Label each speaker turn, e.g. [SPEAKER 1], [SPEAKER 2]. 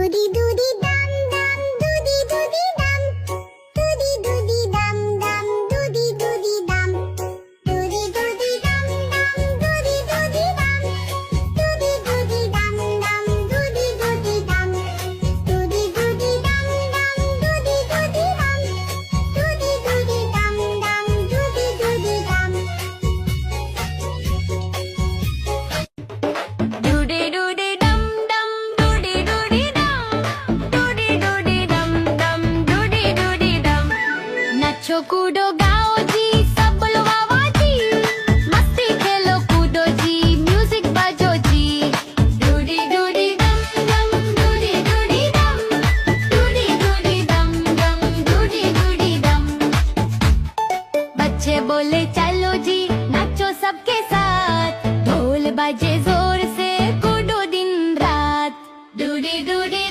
[SPEAKER 1] Doody doody dum dum, doody doody dum. Doody doody dum dum, doody doody dum. Doody doody dum dum, doody doody dum. Doody doody dum dum, doody doody dum. Doody doody dum dum, doody doody dum. Doody doody dum dum, doody doody dum.
[SPEAKER 2] Doody doody dum dum, doody doody dum. Doody doody dum dum, doody doody dum. नाचो कूदो गाओ जी, सब बोलो वाह वाह जी। मस्ती खेलो कूदो जी, music बजो जी। डूडी डूडी दम दम, डूडी डूडी दम। डूडी डूडी दम दम, डूडी डूडी दम। बच्चे बोले चलो जी, नाचो सबके साथ। ढोल बजे जोर से, कूदो दिन रात। डूडी डूडी